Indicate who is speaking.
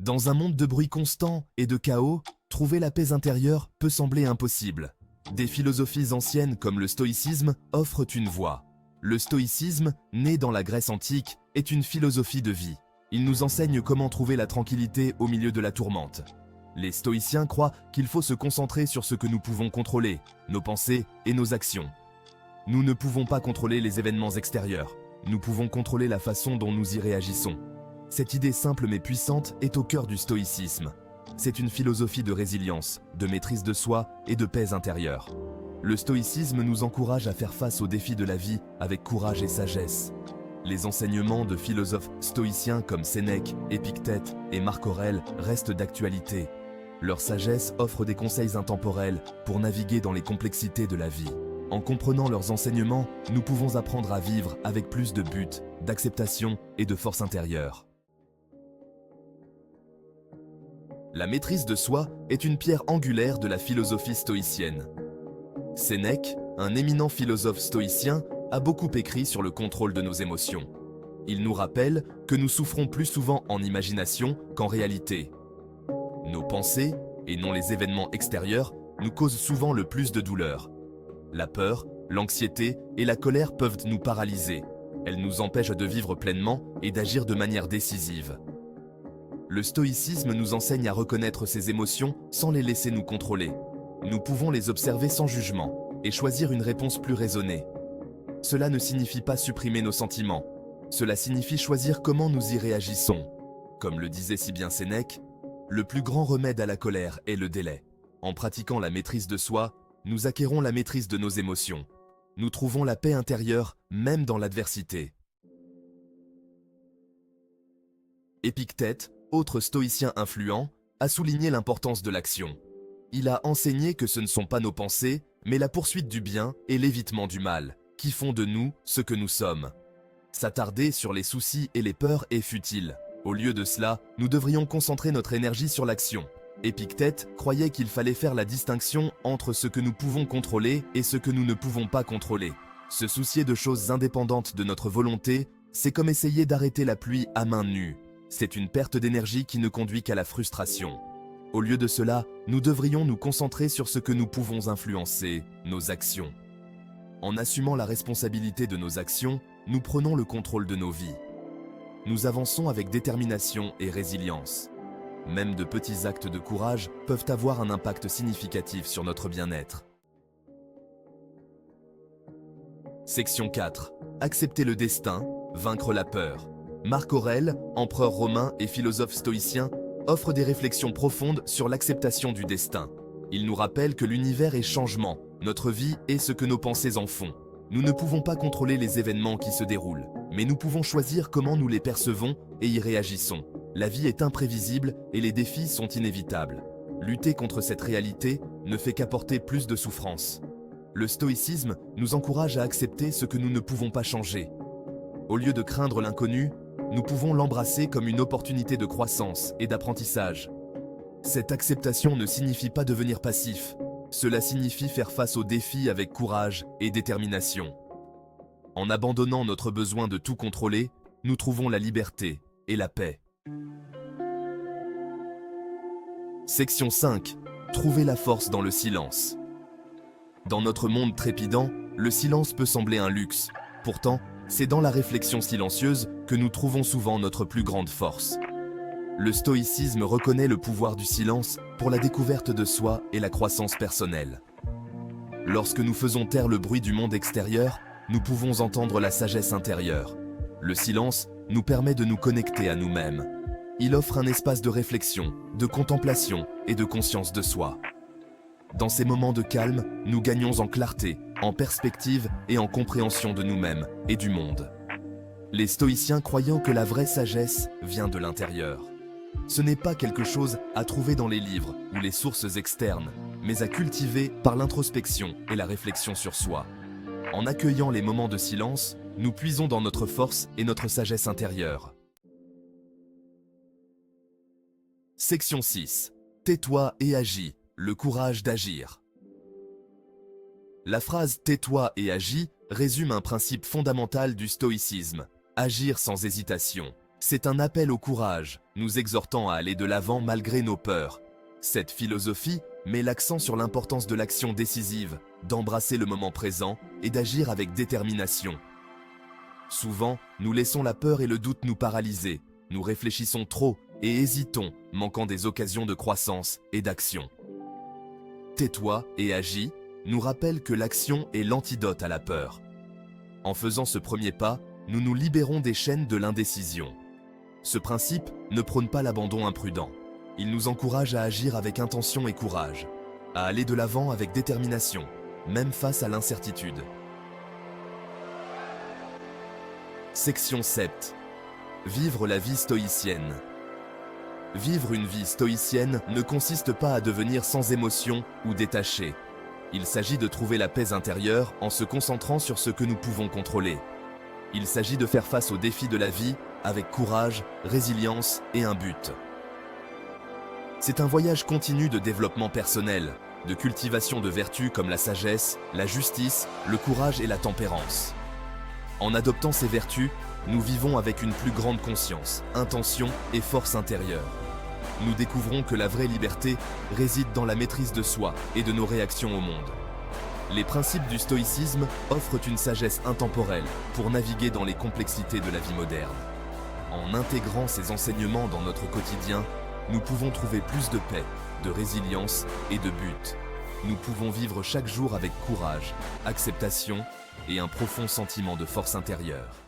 Speaker 1: Dans un monde de bruit constant et de chaos, trouver la paix intérieure peut sembler impossible. Des philosophies anciennes comme le stoïcisme offrent une voie. Le stoïcisme, né dans la Grèce antique, est une philosophie de vie. Il nous enseigne comment trouver la tranquillité au milieu de la tourmente. Les stoïciens croient qu'il faut se concentrer sur ce que nous pouvons contrôler, nos pensées et nos actions. Nous ne pouvons pas contrôler les événements extérieurs. Nous pouvons contrôler la façon dont nous y réagissons. Cette idée simple mais puissante est au cœur du stoïcisme. C'est une philosophie de résilience, de maîtrise de soi et de paix intérieure. Le stoïcisme nous encourage à faire face aux défis de la vie avec courage et sagesse. Les enseignements de philosophes stoïciens comme Sénèque, Épictète et Marc Aurèle restent d'actualité. Leur sagesse offre des conseils intemporels pour naviguer dans les complexités de la vie. En comprenant leurs enseignements, nous pouvons apprendre à vivre avec plus de but, d'acceptation et de force intérieure. La maîtrise de soi est une pierre angulaire de la philosophie stoïcienne. Sénèque, un éminent philosophe stoïcien, a beaucoup écrit sur le contrôle de nos émotions. Il nous rappelle que nous souffrons plus souvent en imagination qu'en réalité. Nos pensées, et non les événements extérieurs, nous causent souvent le plus de douleur. La peur, l'anxiété et la colère peuvent nous paralyser. Elles nous empêchent de vivre pleinement et d'agir de manière décisive. Le stoïcisme nous enseigne à reconnaître ces émotions sans les laisser nous contrôler. Nous pouvons les observer sans jugement et choisir une réponse plus raisonnée. Cela ne signifie pas supprimer nos sentiments. Cela signifie choisir comment nous y réagissons. Comme le disait si bien Sénèque, le plus grand remède à la colère est le délai. En pratiquant la maîtrise de soi, nous acquérons la maîtrise de nos émotions. Nous trouvons la paix intérieure, même dans l'adversité. Épictète, autre stoïcien influent, a souligné l'importance de l'action. Il a enseigné que ce ne sont pas nos pensées, mais la poursuite du bien et l'évitement du mal, qui font de nous ce que nous sommes. S'attarder sur les soucis et les peurs est futile. Au lieu de cela, nous devrions concentrer notre énergie sur l'action. Épictète croyait qu'il fallait faire la distinction entre ce que nous pouvons contrôler et ce que nous ne pouvons pas contrôler. Se soucier de choses indépendantes de notre volonté, c'est comme essayer d'arrêter la pluie à main nue. C'est une perte d'énergie qui ne conduit qu'à la frustration. Au lieu de cela, nous devrions nous concentrer sur ce que nous pouvons influencer, nos actions. En assumant la responsabilité de nos actions, nous prenons le contrôle de nos vies. Nous avançons avec détermination et résilience. Même de petits actes de courage peuvent avoir un impact significatif sur notre bien-être. Section 4. Accepter le destin, vaincre la peur. Marc Aurèle, empereur romain et philosophe stoïcien, offre des réflexions profondes sur l'acceptation du destin. Il nous rappelle que l'univers est changement, notre vie est ce que nos pensées en font. Nous ne pouvons pas contrôler les événements qui se déroulent, mais nous pouvons choisir comment nous les percevons et y réagissons. La vie est imprévisible et les défis sont inévitables. Lutter contre cette réalité ne fait qu'apporter plus de souffrance. Le stoïcisme nous encourage à accepter ce que nous ne pouvons pas changer. Au lieu de craindre l'inconnu, nous pouvons l'embrasser comme une opportunité de croissance et d'apprentissage. Cette acceptation ne signifie pas devenir passif. Cela signifie faire face aux défis avec courage et détermination. En abandonnant notre besoin de tout contrôler, nous trouvons la liberté et la paix. Section 5. Trouver la force dans le silence. Dans notre monde trépidant, le silence peut sembler un luxe. Pourtant, c'est dans la réflexion silencieuse que nous trouvons souvent notre plus grande force. Le stoïcisme reconnaît le pouvoir du silence pour la découverte de soi et la croissance personnelle. Lorsque nous faisons taire le bruit du monde extérieur, nous pouvons entendre la sagesse intérieure. Le silence nous permet de nous connecter à nous-mêmes. Il offre un espace de réflexion, de contemplation et de conscience de soi. Dans ces moments de calme, nous gagnons en clarté, en perspective et en compréhension de nous-mêmes et du monde. Les stoïciens croyant que la vraie sagesse vient de l'intérieur. Ce n'est pas quelque chose à trouver dans les livres ou les sources externes, mais à cultiver par l'introspection et la réflexion sur soi. En accueillant les moments de silence, nous puisons dans notre force et notre sagesse intérieure. Section 6. Tais-toi et agis, le courage d'agir. La phrase « tais-toi et agis » résume un principe fondamental du stoïcisme, agir sans hésitation. C'est un appel au courage, nous exhortant à aller de l'avant malgré nos peurs. Cette philosophie met l'accent sur l'importance de l'action décisive, d'embrasser le moment présent et d'agir avec détermination. Souvent, nous laissons la peur et le doute nous paralyser. Nous réfléchissons trop et hésitons, manquant des occasions de croissance et d'action. Tais-toi et agis nous rappelle que l'action est l'antidote à la peur. En faisant ce premier pas, nous nous libérons des chaînes de l'indécision. Ce principe ne prône pas l'abandon imprudent. Il nous encourage à agir avec intention et courage, à aller de l'avant avec détermination, même face à l'incertitude. Section 7. Vivre la vie stoïcienne. Vivre une vie stoïcienne ne consiste pas à devenir sans émotion ou détaché. Il s'agit de trouver la paix intérieure en se concentrant sur ce que nous pouvons contrôler. Il s'agit de faire face aux défis de la vie avec courage, résilience et un but. C'est un voyage continu de développement personnel, de cultivation de vertus comme la sagesse, la justice, le courage et la tempérance. En adoptant ces vertus, nous vivons avec une plus grande conscience, intention et force intérieure. Nous découvrons que la vraie liberté réside dans la maîtrise de soi et de nos réactions au monde. Les principes du stoïcisme offrent une sagesse intemporelle pour naviguer dans les complexités de la vie moderne. En intégrant ces enseignements dans notre quotidien, nous pouvons trouver plus de paix, de résilience et de but. Nous pouvons vivre chaque jour avec courage, acceptation et un profond sentiment de force intérieure.